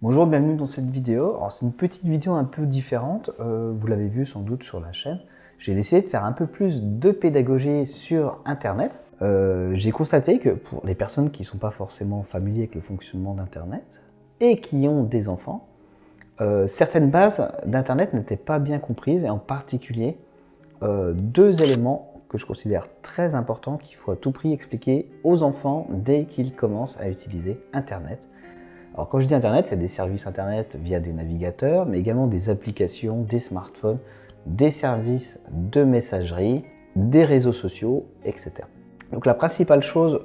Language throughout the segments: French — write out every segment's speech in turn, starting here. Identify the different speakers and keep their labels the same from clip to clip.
Speaker 1: Bonjour, bienvenue dans cette vidéo. Alors c'est une petite vidéo un peu différente, vous l'avez vu sans doute sur la chaîne. J'ai décidé de faire un peu plus de pédagogie sur Internet. J'ai constaté que pour les personnes qui ne sont pas forcément familières avec le fonctionnement d'Internet et qui ont des enfants, certaines bases d'Internet n'étaient pas bien comprises et en particulier deux éléments que je considère très importants qu'il faut à tout prix expliquer aux enfants dès qu'ils commencent à utiliser Internet. Alors quand je dis Internet, c'est des services Internet via des navigateurs, mais également des applications, des smartphones, des services de messagerie, des réseaux sociaux, etc. Donc la principale chose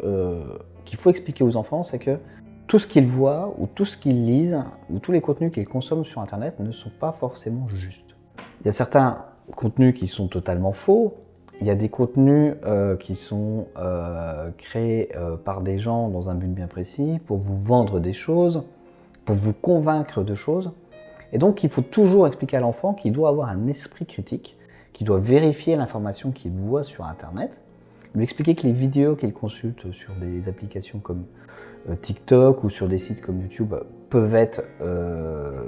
Speaker 1: qu'il faut expliquer aux enfants, c'est que tout ce qu'ils voient ou tout ce qu'ils lisent ou tous les contenus qu'ils consomment sur Internet ne sont pas forcément justes. Il y a certains contenus qui sont totalement faux. Il y a des contenus qui sont créés par des gens dans un but bien précis, pour vous vendre des choses, pour vous convaincre de choses. Et donc, il faut toujours expliquer à l'enfant qu'il doit avoir un esprit critique, qu'il doit vérifier l'information qu'il voit sur Internet, lui expliquer que les vidéos qu'il consulte sur des applications comme TikTok ou sur des sites comme YouTube peuvent être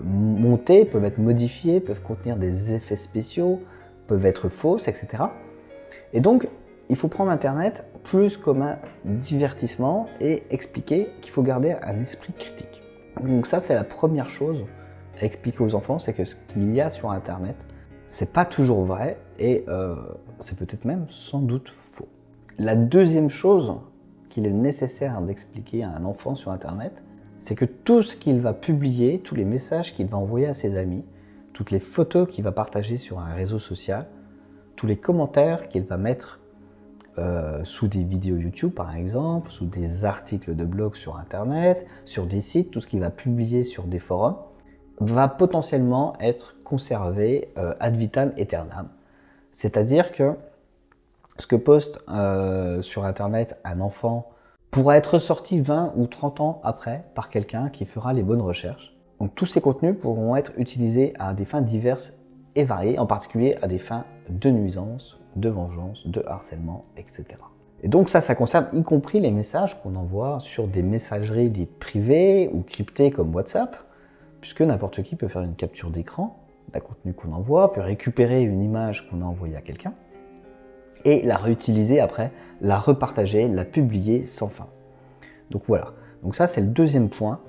Speaker 1: montées, peuvent être modifiées, peuvent contenir des effets spéciaux, peuvent être fausses, etc. Et donc, il faut prendre Internet plus comme un divertissement et expliquer qu'il faut garder un esprit critique. Donc ça, c'est la première chose à expliquer aux enfants, c'est que ce qu'il y a sur Internet, c'est pas toujours vrai et c'est peut-être même sans doute faux. La deuxième chose qu'il est nécessaire d'expliquer à un enfant sur Internet, c'est que tout ce qu'il va publier, tous les messages qu'il va envoyer à ses amis, toutes les photos qu'il va partager sur un réseau social, tous les commentaires qu'il va mettre sous des vidéos YouTube par exemple, sous des articles de blog sur Internet, sur des sites, tout ce qu'il va publier sur des forums, va potentiellement être conservé ad vitam aeternam. C'est-à-dire que ce que poste sur Internet un enfant pourra être ressorti 20 ou 30 ans après par quelqu'un qui fera les bonnes recherches. Donc tous ces contenus pourront être utilisés à des fins diverses et variées, en particulier à des fins de nuisance, de vengeance, de harcèlement, etc. Et donc ça concerne y compris les messages qu'on envoie sur des messageries dites privées ou cryptées comme WhatsApp, puisque n'importe qui peut faire une capture d'écran d'un contenu qu'on envoie, peut récupérer une image qu'on a envoyée à quelqu'un, et la réutiliser après, la repartager, la publier sans fin. Donc voilà, donc ça c'est le deuxième point,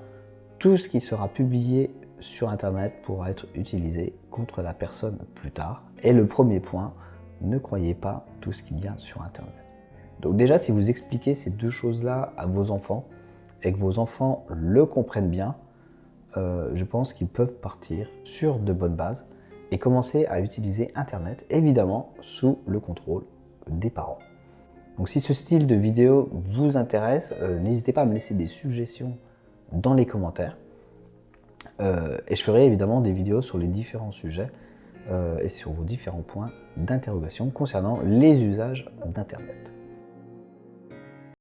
Speaker 1: tout ce qui sera publié sur Internet pourra être utilisé contre la personne plus tard. Et le premier point, ne croyez pas tout ce qu'il y a sur Internet. Donc déjà, si vous expliquez ces deux choses-là à vos enfants, et que vos enfants le comprennent bien, je pense qu'ils peuvent partir sur de bonnes bases et commencer à utiliser Internet, évidemment sous le contrôle des parents. Donc si ce style de vidéo vous intéresse, n'hésitez pas à me laisser des suggestions dans les commentaires. Et je ferai évidemment des vidéos sur les différents sujets et sur vos différents points d'interrogation concernant les usages d'Internet.